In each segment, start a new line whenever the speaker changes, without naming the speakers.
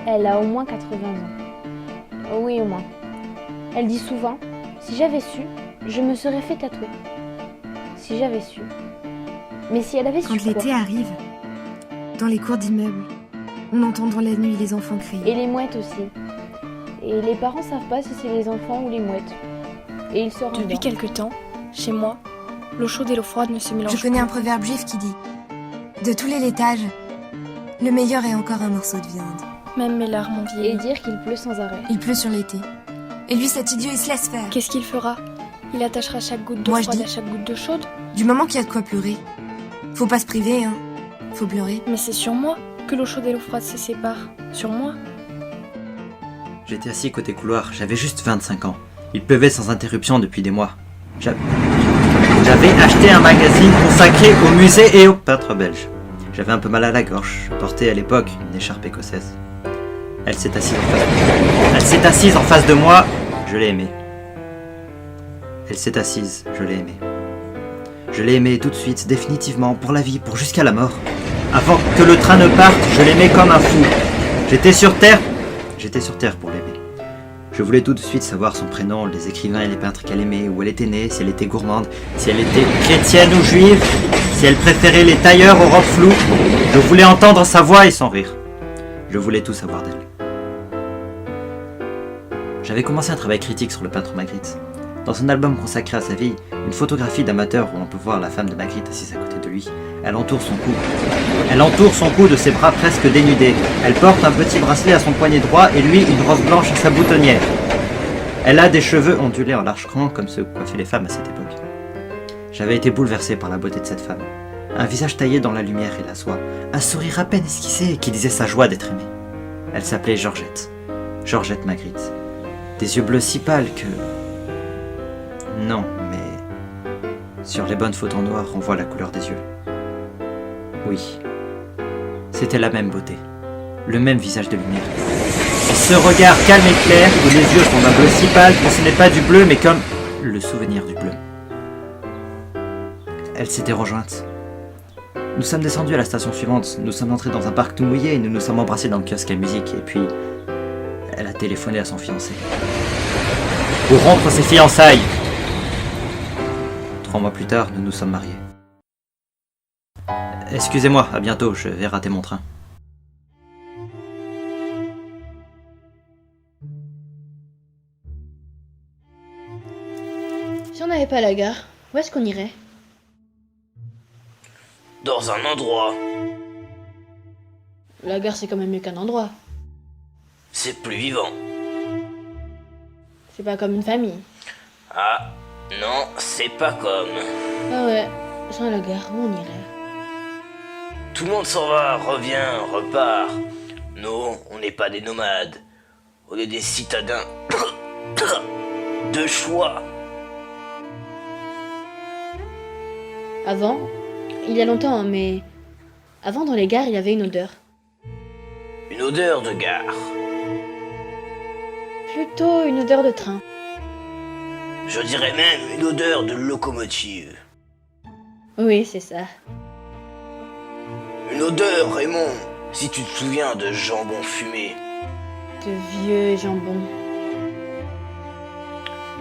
Elle a au moins 80 ans. Oh oui, au moins. Elle dit souvent, si j'avais su, je me serais fait tatouer. Si j'avais su. Mais si elle avait su
Quand
quoi?
l'été arrive, dans les cours d'immeubles, on entend dans la nuit les enfants crier.
Et les mouettes aussi. Et les parents savent pas si c'est les enfants ou les mouettes. Et ils se rendent
Depuis quelque temps, chez moi, l'eau chaude et l'eau froide ne se mélangent
Je connais
plus.
un proverbe juif qui dit « De tous les laitages, le meilleur est encore un morceau de viande.
Même mes larmes ont
Et
vieilli.
dire qu'il pleut sans arrêt.
Il pleut sur l'été. Et lui, cet idiot, il se laisse faire.
Qu'est-ce qu'il fera? Il attachera chaque goutte d'eau
Moi, je
froide
dis-
à chaque goutte d'eau chaude?
Du moment qu'il y a de quoi pleurer, faut pas se priver, hein. Faut pleurer.
Mais c'est sur moi que l'eau chaude et l'eau froide se séparent. Sur moi.
J'étais assis côté couloir, j'avais juste 25 ans. Il pleuvait sans interruption depuis des mois. J'avais acheté un magazine consacré au musée et aux peintres belges. J'avais un peu mal à la gorge, je portais à l'époque une écharpe écossaise. Elle s'est assise en face de moi, je l'ai aimée. Elle s'est assise, je l'ai aimée. Je l'ai aimée tout de suite, définitivement, pour la vie, pour jusqu'à la mort. Avant que le train ne parte, je l'aimais comme un fou. J'étais sur Terre pour l'aimer. Je voulais tout de suite savoir son prénom, les écrivains et les peintres qu'elle aimait, où elle était née, si elle était gourmande, si elle était chrétienne ou juive, si elle préférait les tailleurs aux robes floues. Je voulais entendre sa voix et son rire. Je voulais tout savoir d'elle. J'avais commencé un travail critique sur le peintre Magritte. Dans son album consacré à sa vie, une photographie d'amateur où on peut voir la femme de Magritte assise à côté de lui. Elle entoure son cou. Elle entoure son cou de ses bras presque dénudés. Elle porte un petit bracelet à son poignet droit et lui une rose blanche à sa boutonnière. Elle a des cheveux ondulés en large cran comme ceux que coiffaient les femmes à cette époque. J'avais été bouleversé par la beauté de cette femme. Un visage taillé dans la lumière et la soie. Un sourire à peine esquissé qui disait sa joie d'être aimée. Elle s'appelait Georgette. Georgette Magritte. Des yeux bleus si pâles que... Non, mais... Sur les bonnes photos noires, on voit la couleur des yeux. Oui. C'était la même beauté. Le même visage de lumière. Et ce regard calme et clair, où les yeux sont d'un bleu si pâle que ce n'est pas du bleu, mais comme le souvenir du bleu. Elle s'était rejointe. Nous sommes descendus à la station suivante, nous sommes entrés dans un parc tout mouillé et nous nous sommes embrassés dans le kiosque à musique, et puis... Elle a téléphoné à son fiancé. Pour rompre ses fiançailles. 3 mois plus tard, nous nous sommes mariés. Excusez-moi, à bientôt, je vais rater mon train.
Si on n'avait pas la gare, où est-ce qu'on irait?
Dans un endroit,
La gare, c'est quand même mieux qu'un endroit.
c'est plus vivant.
C'est pas comme une famille.
Ah, non, c'est pas comme.
Ah ouais, sans la gare, où on irait?
Tout le monde s'en va, revient, repart. Nous, on n'est pas des nomades. On est des citadins de choix.
Avant, il y a longtemps, mais... Avant, dans les gares, il y avait une odeur.
Une odeur de gare.
Plutôt une odeur de train.
Je dirais même une odeur de locomotive.
Oui, c'est ça.
Une odeur, Raymond, si tu te souviens de jambon fumé.
De vieux jambon.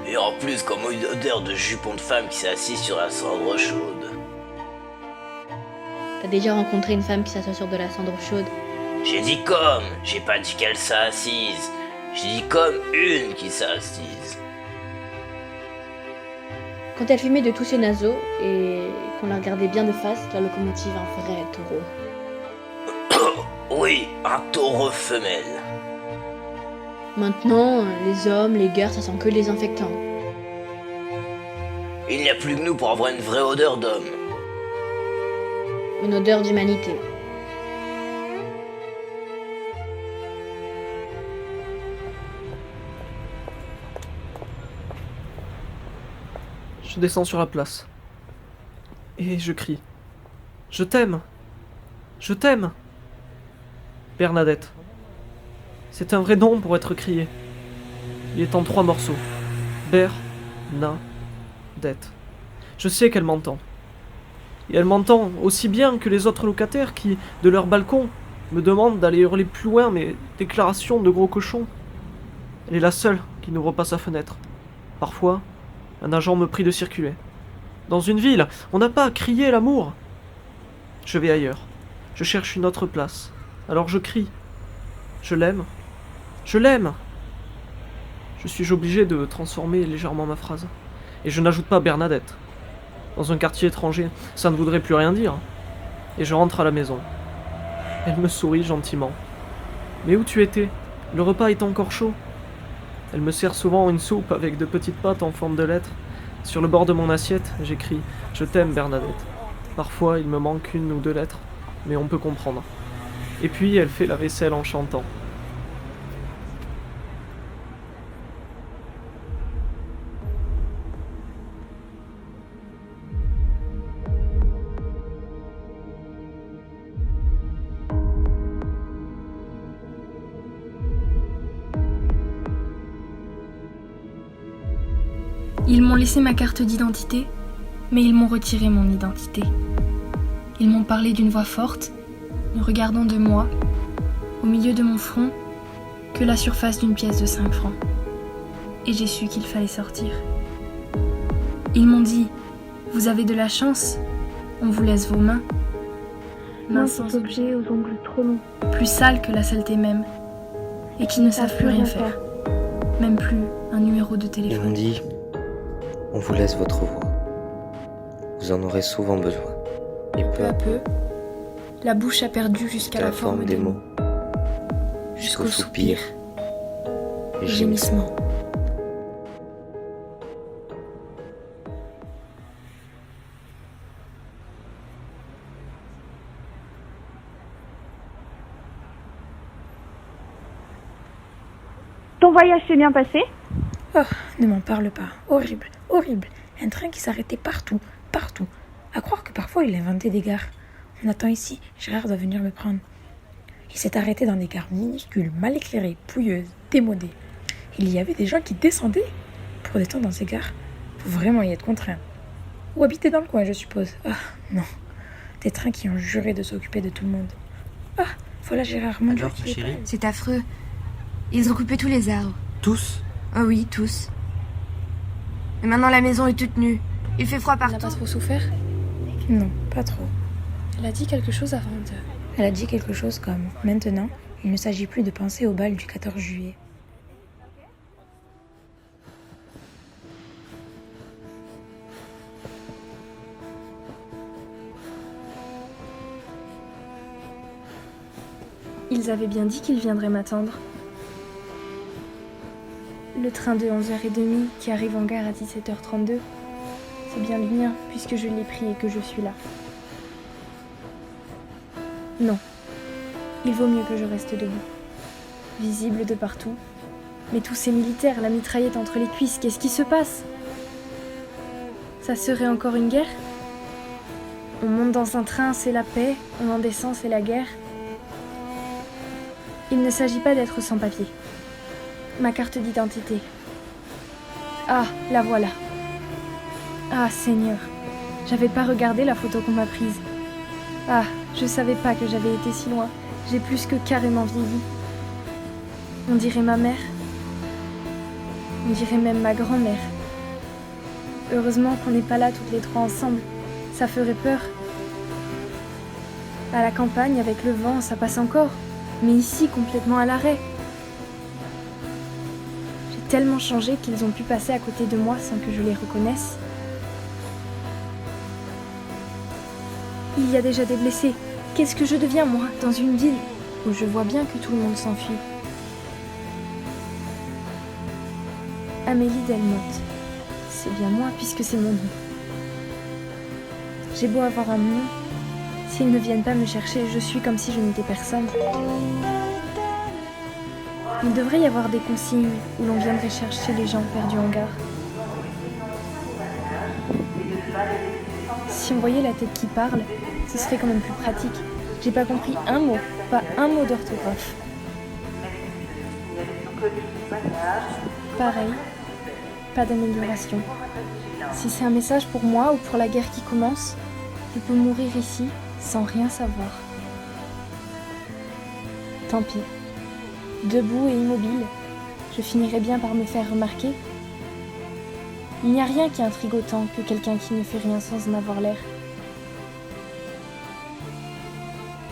Et en plus, comme une odeur de jupon de femme qui s'est assise sur la cendre chaude.
T'as déjà rencontré une femme qui s'assoit sur de la cendre chaude?
J'ai dit comme, j'ai pas dit qu'elle s'est assise. J'ai dit comme une qui s'est assise.
Quand elle fumait de tous ses naseaux et qu'on la regardait bien de face, la locomotive un vrai taureau.
Oui, un taureau femelle.
Maintenant, les hommes, les gares, ça sent que les infectants.
Il n'y a plus que nous pour avoir une vraie odeur d'homme.
Une odeur d'humanité.
Je descends sur la place. Et je crie. Je t'aime. Je t'aime. Bernadette. C'est un vrai nom pour être crié. Il est en 3 morceaux. Bernadette. Je sais qu'elle m'entend. Et elle m'entend aussi bien que les autres locataires qui, de leur balcon, me demandent d'aller hurler plus loin mes déclarations de gros cochon. Elle est la seule qui n'ouvre pas sa fenêtre. Parfois, un agent me prie de circuler. Dans une ville, on n'a pas à crier l'amour. Je vais ailleurs. Je cherche une autre place. Alors je crie. Je l'aime. Je l'aime. Je suis obligé de transformer légèrement ma phrase. Et je n'ajoute pas Bernadette. Dans un quartier étranger, ça ne voudrait plus rien dire. Et je rentre à la maison. Elle me sourit gentiment. Mais où tu étais? Le repas est encore chaud. Elle me sert souvent une soupe avec de petites pâtes en forme de lettres. Sur le bord de mon assiette, j'écris « Je t'aime, Bernadette ». Parfois, il me manque 1 ou 2 lettres, mais on peut comprendre. Et puis, elle fait la vaisselle en chantant.
Ils m'ont laissé ma carte d'identité, mais ils m'ont retiré mon identité. Ils m'ont parlé d'une voix forte, me regardant de moi, au milieu de mon front, que la surface d'une pièce de 5 francs. Et j'ai su qu'il fallait sortir. Ils m'ont dit « Vous avez de la chance, on vous laisse vos mains. » Mains sans objet, aux ongles trop longs, plus sales que la saleté même, et qui ne savent plus rien faire, même plus un numéro de
Ils
téléphone.
m'ont dit, on vous laisse votre voix. Vous en aurez souvent besoin. Et
Peu à peu, la bouche a perdu jusqu'à la forme des mots, jusqu'au soupir,
et
gémissement.
Ton voyage s'est bien passé?
Oh, ne m'en parle pas. Horrible, horrible. Un train qui s'arrêtait partout, partout. À croire que parfois il inventait des gares. On attend ici, Gérard doit venir me prendre. Il s'est arrêté dans des gares minuscules, mal éclairées, pouilleuses, démodées. Il y avait des gens qui descendaient. Pour descendre dans ces gares, faut vraiment y être contraint. Ou habiter dans le coin, je suppose. Ah, non. Des trains qui ont juré de s'occuper de tout le monde. Ah, voilà Gérard, mon Dieu,
Alors,
qu'il est
chérie
pâle.
C'est affreux. Ils ont coupé tous les arbres.
Tous?
Oh oui, tous. Et maintenant la maison est toute nue. Il fait froid
Elle n'a
partout.
pas trop souffert?
Non, pas trop.
Elle a dit quelque chose avant de...
Elle a dit quelque chose comme « Maintenant, il ne s'agit plus de penser au bal du 14 juillet. »
Ils avaient bien dit qu'ils viendraient m'attendre. Le train de 11h30 qui arrive en gare à 17h32, c'est bien le mien puisque je l'ai pris et que je suis là. Non, il vaut mieux que je reste debout, visible de partout. Mais tous ces militaires, la mitraillette entre les cuisses, qu'est-ce qui se passe? Ça serait encore une guerre? On monte dans un train, c'est la paix, on en descend, c'est la guerre. Il ne s'agit pas d'être sans papier. Ma carte d'identité. Ah, la voilà. Ah, Seigneur, j'avais pas regardé la photo qu'on m'a prise. Ah, je savais pas que j'avais été si loin. J'ai plus que carrément vieilli. On dirait ma mère. On dirait même ma grand-mère. Heureusement qu'on n'est pas là toutes les trois ensemble. Ça ferait peur. À la campagne, avec le vent, ça passe encore. Mais ici, complètement à l'arrêt. J'ai tellement changé qu'ils ont pu passer à côté de moi sans que je les reconnaisse. Il y a déjà des blessés. Qu'est-ce que je deviens, moi, dans une ville où je vois bien que tout le monde s'enfuit? Amélie Delmotte. C'est bien moi, puisque c'est mon nom. J'ai beau avoir un nom, s'ils ne viennent pas me chercher, je suis comme si je n'étais personne. Il devrait y avoir des consignes où l'on viendrait chercher les gens perdus en gare. Si on voyait la tête qui parle, ce serait quand même plus pratique. J'ai pas compris un mot, pas un mot d'orthographe. Pareil, pas d'amélioration. Si c'est un message pour moi ou pour la guerre qui commence, je peux mourir ici sans rien savoir. Tant pis. Debout et immobile, je finirai bien par me faire remarquer. Il n'y a rien qui intrigue autant que quelqu'un qui ne fait rien sans en avoir l'air.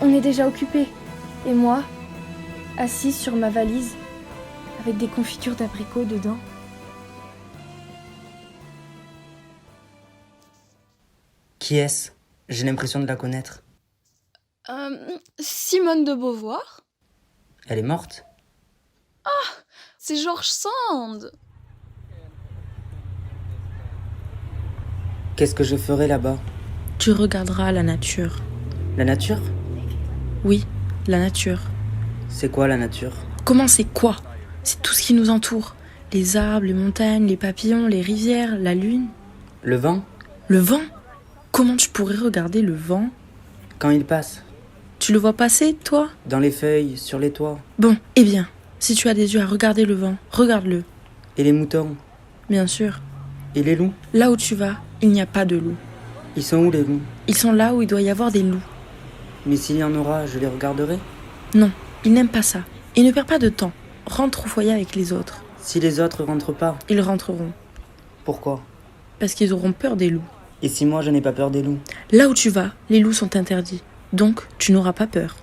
On est déjà occupé, et moi, assise sur ma valise, avec des confitures d'abricots dedans.
Qui est-ce? J'ai l'impression de la connaître.
Simone de Beauvoir?
Elle est morte?
C'est George Sand.
Qu'est-ce que je ferai là-bas?
Tu regarderas la nature.
La nature?
Oui, la nature.
C'est quoi la nature?
Comment c'est quoi? C'est tout ce qui nous entoure. Les arbres, les montagnes, les papillons, les rivières, la lune.
Le vent?
Le vent? Comment tu pourrais regarder le vent?
Quand il passe?
Tu le vois passer, toi?
Dans les feuilles, sur les toits?
Bon, eh bien, si tu as des yeux à regarder le vent, regarde-le.
Et les moutons?
Bien sûr.
Et les loups?
Là où tu vas, il n'y a pas de loups.
Ils sont où les loups?
Ils sont là où il doit y avoir des loups.
Mais s'il y en aura, je les regarderai?
Non, ils n'aiment pas ça. Et ne perds pas de temps. Rentre au foyer avec les autres.
Si les autres rentrent pas?
Ils rentreront.
Pourquoi?
Parce qu'ils auront peur des loups.
Et si moi je n'ai pas peur des loups?
Là où tu vas, les loups sont interdits. Donc, tu n'auras pas peur.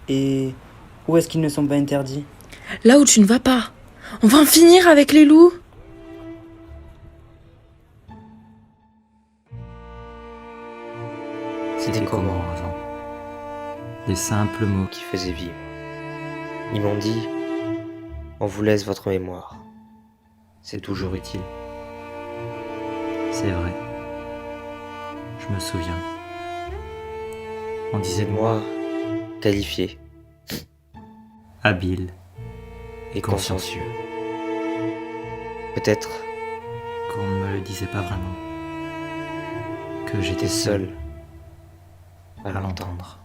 Et où est-ce qu'ils ne sont pas interdits?
Là où tu ne vas pas. On va en finir avec les loups.
C'était comment avant?
Des simples mots
Qui faisaient vivre. Ils m'ont dit, on vous laisse votre mémoire. C'est toujours utile.
C'est vrai. Je me souviens. On disait de
Moi, qualifié
habile,
et consciencieux. Peut-être
qu'on ne me le disait pas vraiment. Que j'étais
j'étais seul
à l'entendre.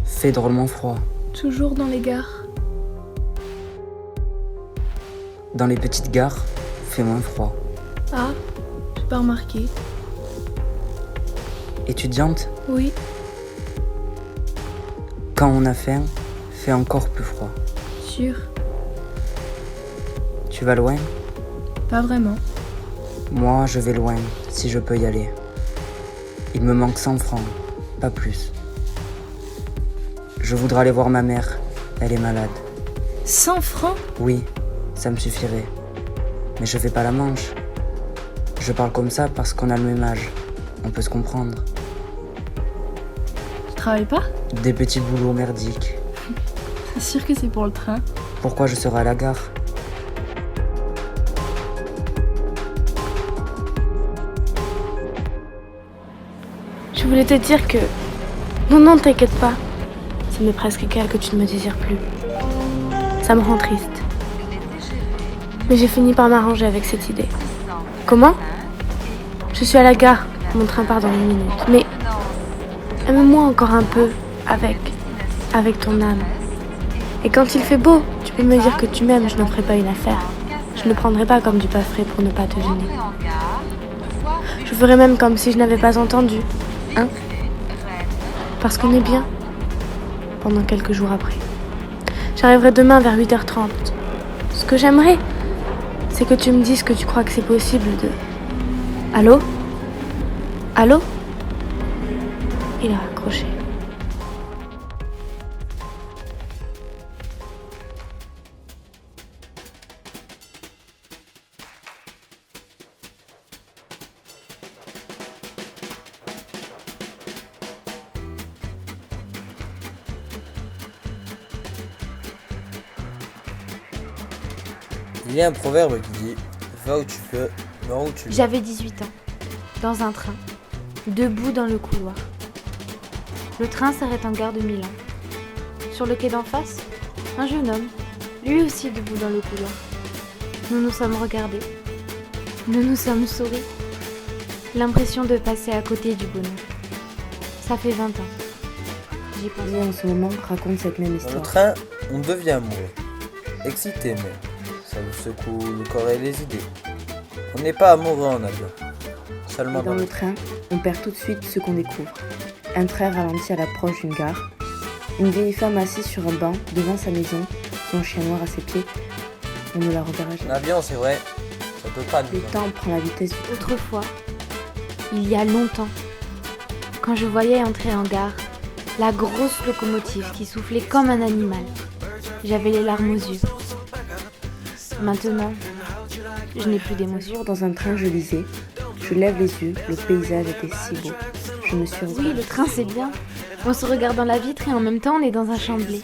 Fait drôlement froid.
Toujours dans les gares.
Dans les petites gares, fait moins froid.
Ah, j'ai pas remarqué.
Étudiante,
Oui,
quand on a faim, fait encore plus froid.
sûr.
Tu vas loin?
Pas vraiment.
Moi, je vais loin, si je peux y aller. Il me manque 100 francs, pas plus. Je voudrais aller voir ma mère, elle est malade.
100 francs?
Oui, ça me suffirait. Mais je fais pas la manche. Je parle comme ça parce qu'on a le même âge. On peut se comprendre.
Tu travailles pas?
Des petits boulots merdiques.
C'est sûr que c'est pour le train.
Pourquoi je serai à la gare?
Je voulais te dire que... Non, t'inquiète pas. Ça m'est presque égal que tu ne me désires plus. Ça me rend triste. Mais j'ai fini par m'arranger avec cette idée. Comment? Je suis à la gare. Mon train part dans une minute. Mais aime-moi encore un peu avec ton âme. Et quand il fait beau, tu peux me dire que tu m'aimes, je n'en ferai pas une affaire. Je ne prendrai pas comme du pas frais pour ne pas te gêner. Je ferai même comme si je n'avais pas entendu. Hein? Parce qu'on est bien. Pendant quelques jours après. J'arriverai demain vers 8h30. Ce que j'aimerais, c'est que tu me dises que tu crois que c'est possible de... Allô? Allô? Il a raccroché.
Il y a un proverbe qui dit « Va où tu peux, meurs où tu veux ».
J'avais 18 ans, dans un train, debout dans le couloir. Le train s'arrête en gare de Milan. Sur le quai d'en face, un jeune homme, lui aussi debout dans le couloir. Nous nous sommes regardés. Nous nous sommes souri. L'impression de passer à côté du bonheur. Ça fait 20 ans. J'y pense.
Et en ce moment, raconte cette même
Dans
histoire.
le train, on devient amoureux. Excité même. Ça vous secoue le corps et les idées. On n'est pas amoureux en avion. Seulement
Et dans le train, on perd tout de suite ce qu'on découvre. Un train ralentit à l'approche d'une gare. Une vieille femme assise sur un banc devant sa maison, son chien noir à ses pieds. On ne la reverra
En
jamais.
avion, c'est vrai, ça peut pas nous.
Le temps prend la vitesse du temps.
Autrefois, il y a longtemps, quand je voyais entrer en gare la grosse locomotive qui soufflait comme un animal, j'avais les larmes aux yeux. Maintenant, je n'ai plus
Un
d'émotion.
jour, dans un train, je lisais. Je lève les yeux, le paysage était si beau. Je me suis
Oui, le train c'est bien. On se regarde dans la vitre et en même temps on est dans un champ de blé.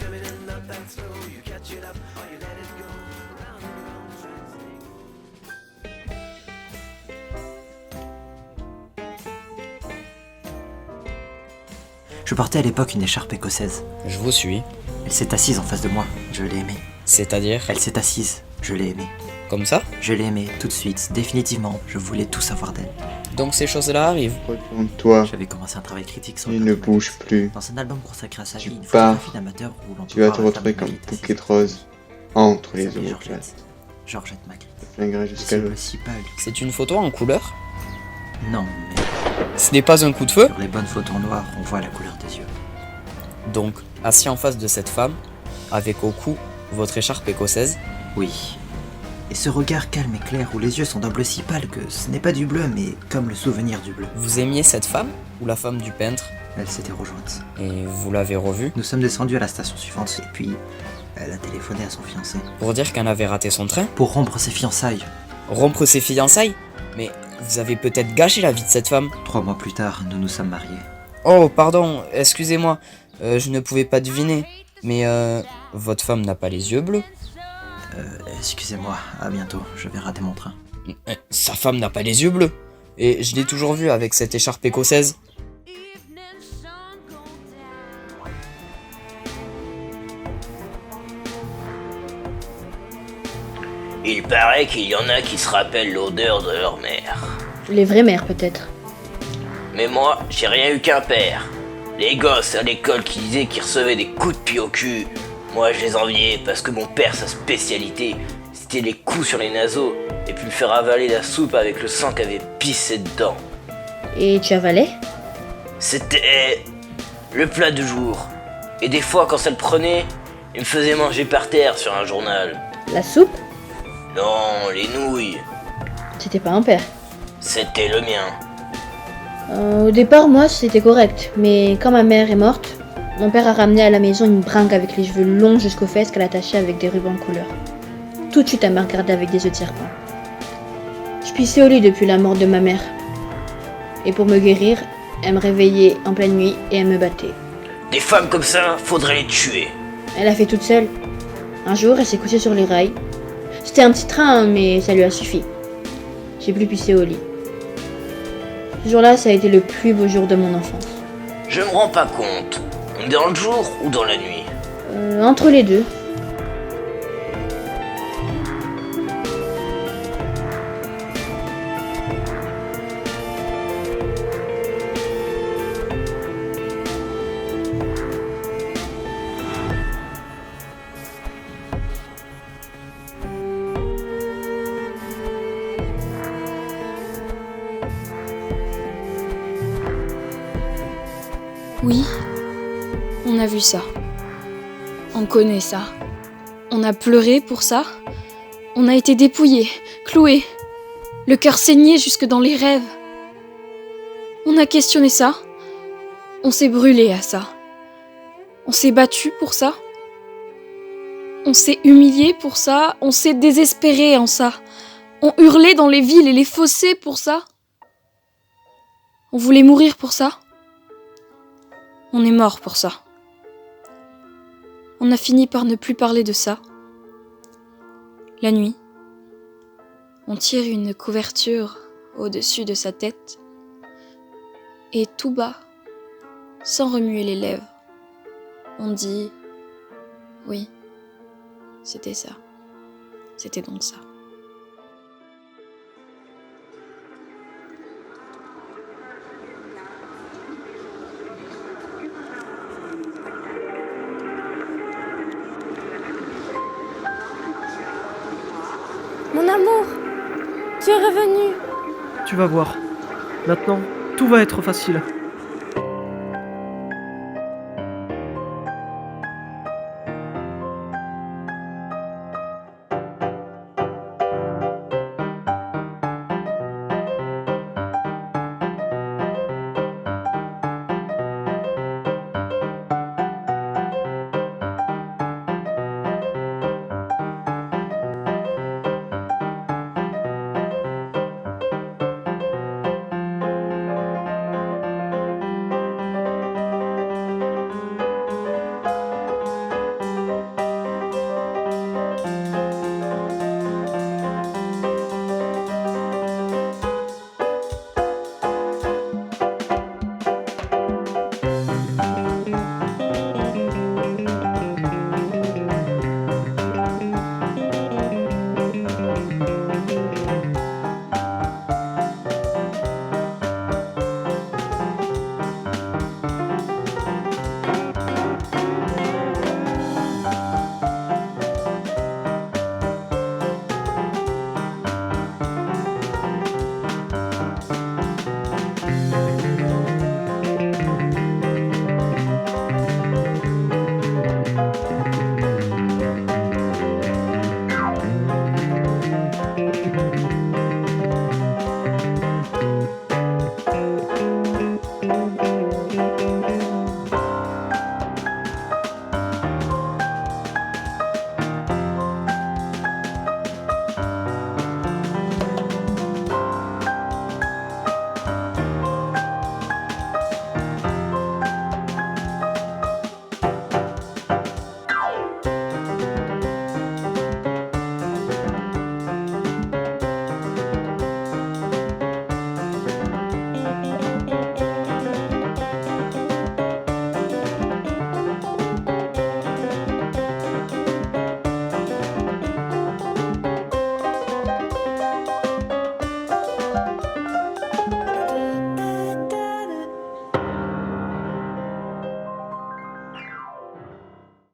Je portais à l'époque une écharpe écossaise.
Je vous suis.
Elle s'est assise en face de moi. Je l'ai aimée.
C'est-à-dire?
Elle s'est assise. Je l'ai aimée.
Comme ça?
Je l'ai aimée tout de suite, définitivement. Je voulais tout savoir d'elle.
Donc ces choses-là arrivent.
Retourne-toi.
J'avais commencé un travail critique sur
Il
le
ne
peintre
bouge
Magritte.
plus.
Dans un album consacré à sa
Tu
vie, une
pars.
photographie d'amateur où l'on peut
Tu vas
voir
te
la femme
retrouver
de
comme
Magritte
bouquet de
assise.
roses entre
Elle
les
s'appelait
omoplates.
Georgette Magritte.
Je flinguerai
Les
jusqu'à
yeux
l'eau.
aussi pâles.
C'est une photo en couleur?
Non, mais
Ce n'est pas un coup de feu?
sur les bonnes photos noires, on voit la couleur des yeux.
Donc, assis en face de cette femme, avec au cou votre écharpe écossaise,
Oui. Et ce regard calme et clair où les yeux sont d'un bleu si pâle que ce n'est pas du bleu, mais comme le souvenir du bleu.
vous aimiez cette femme ou la femme du peintre?
Elle s'était rejointe.
Et vous l'avez revue
Nous sommes descendus à la station suivante et puis elle a téléphoné à son fiancé
pour dire qu'elle avait raté son train?
pour rompre ses fiançailles.
Rompre ses fiançailles? Mais vous avez peut-être gâché la vie de cette femme.
3 mois plus tard, nous nous sommes mariés.
Oh, pardon, excusez-moi, je ne pouvais pas deviner. Mais votre femme n'a pas les yeux bleus?
Excusez-moi, à bientôt, je vais rater mon train.
Sa femme n'a pas les yeux bleus. Et je l'ai toujours vue avec cette écharpe écossaise.
Il paraît qu'il y en a qui se rappellent l'odeur de leur mère.
Les vraies mères, peut-être.
Mais moi, j'ai rien eu qu'un père. Les gosses à l'école qui disaient qu'ils recevaient des coups de pied au cul, moi je les enviais parce que mon père, sa spécialité, c'était les coups sur les naseaux et puis me faire avaler la soupe avec le sang qu'avait pissé dedans.
Et tu avalais?
C'était le plat du jour. Et des fois, quand ça le prenait, il me faisait manger par terre sur un journal.
La soupe?
Non, les nouilles.
C'était pas un père.
C'était le mien.
Au départ, moi, c'était correct. Mais quand ma mère est morte, mon père a ramené à la maison une bringue avec les cheveux longs jusqu'aux fesses qu'elle attachait avec des rubans de couleur. Tout de suite, elle m'a regardé avec des yeux de serpent. Je pissais au lit depuis la mort de ma mère. Et pour me guérir, elle me réveillait en pleine nuit et elle me battait.
Des femmes comme ça, faudrait les tuer.
Elle a fait toute seule. Un jour, elle s'est couchée sur les rails. C'était un petit train, mais ça lui a suffi. J'ai plus pissé au lit. Ce jour-là, ça a été le plus beau jour de mon enfance.
Je me rends pas compte. On est dans le jour ou dans la nuit?
Entre les deux.
Oui, on a vu ça. On connaît ça. On a pleuré pour ça. On a été dépouillés, cloués, le cœur saigné jusque dans les rêves. On a questionné ça. On s'est brûlé à ça. On s'est battu pour ça. On s'est humilié pour ça. On s'est désespéré en ça. On hurlait dans les villes et les fossés pour ça. On voulait mourir pour ça. On est mort pour ça. On a fini par ne plus parler de ça. La nuit,
On tire une couverture au-dessus de sa tête et tout bas, sans remuer les lèvres, on dit « Oui, c'était ça. C'était donc ça. »
Mon amour, tu es revenu.
Tu vas voir. Maintenant, tout va être facile.